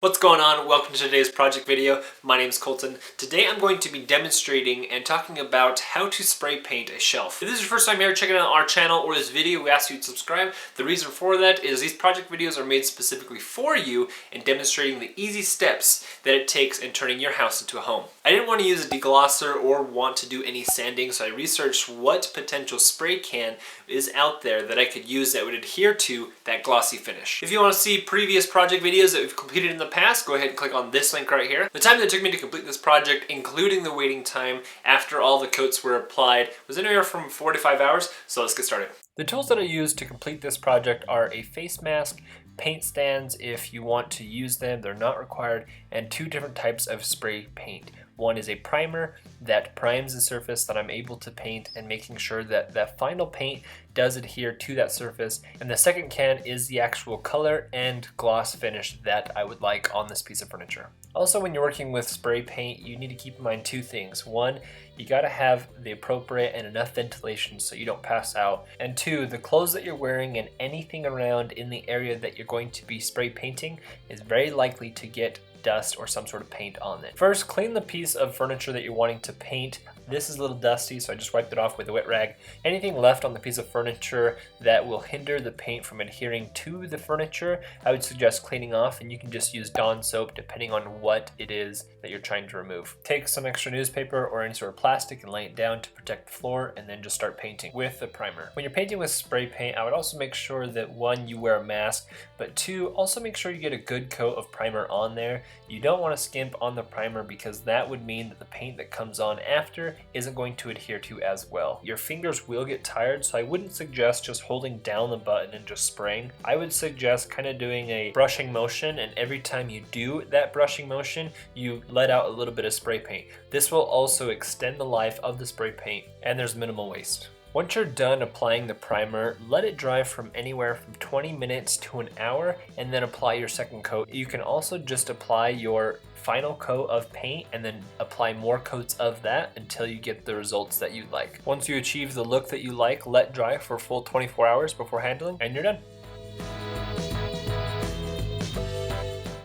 What's going on? Welcome to today's project video. My name is Colton. Today I'm going to be demonstrating and talking about how to spray paint a shelf. If this is your first time here checking out our channel or this video, we ask you to subscribe. The reason for that is these project videos are made specifically for you and demonstrating the easy steps that it takes in turning your house into a home. I didn't want to use a deglosser or want to do any sanding, so I researched what potential spray can is out there that I could use that would adhere to that glossy finish. If you want to see previous project videos that we've completed in the past, go ahead and click on this link right here. The time that it took me to complete this project, including the waiting time after all the coats were applied, was anywhere from 4 to 5 hours, so let's get started. The tools that I used to complete this project are a face mask, paint stands if you want to use them, they're not required, and two different types of spray paint. One is a primer that primes the surface that I'm able to paint and making sure that that final paint does adhere to that surface. And the second can is the actual color and gloss finish that I would like on this piece of furniture. Also, when you're working with spray paint, you need to keep in mind two things. One, you gotta have the appropriate and enough ventilation so you don't pass out. And two, the clothes that you're wearing and anything around in the area that you're going to be spray painting is very likely to get dust or some sort of paint on it. First, clean the piece of furniture that you're wanting to paint. This is a little dusty, so I just wiped it off with a wet rag. Anything left on the piece of furniture that will hinder the paint from adhering to the furniture, I would suggest cleaning off, and you can just use Dawn soap depending on what it is that you're trying to remove. Take some extra newspaper or any sort of plastic and lay it down to protect the floor, and then just start painting with the primer. When you're painting with spray paint, I would also make sure that one, you wear a mask, but two, also make sure you get a good coat of primer on there. You don't want to skimp on the primer because that would mean that the paint that comes on after isn't going to adhere to as well. Your fingers will get tired, so I wouldn't suggest just holding down the button and just spraying. I would suggest kind of doing a brushing motion, and every time you do that brushing motion, you let out a little bit of spray paint. This will also extend the life of the spray paint, and there's minimal waste. Once you're done applying the primer, let it dry from anywhere from 20 minutes to an hour, and then apply your second coat. You can also just apply your final coat of paint and then apply more coats of that until you get the results that you like. Once you achieve the look that you like, let dry for a full 24 hours before handling, and you're done.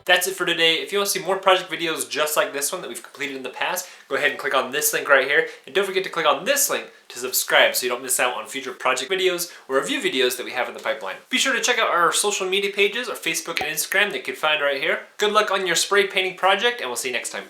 That's it for today. If you want to see more project videos just like this one that we've completed in the past, go ahead and click on this link right here. And don't forget to click on this link to subscribe so you don't miss out on future project videos or review videos that we have in the pipeline. Be sure to check out our social media pages, our Facebook and Instagram that you can find right here. Good luck on your spray painting project, and we'll see you next time.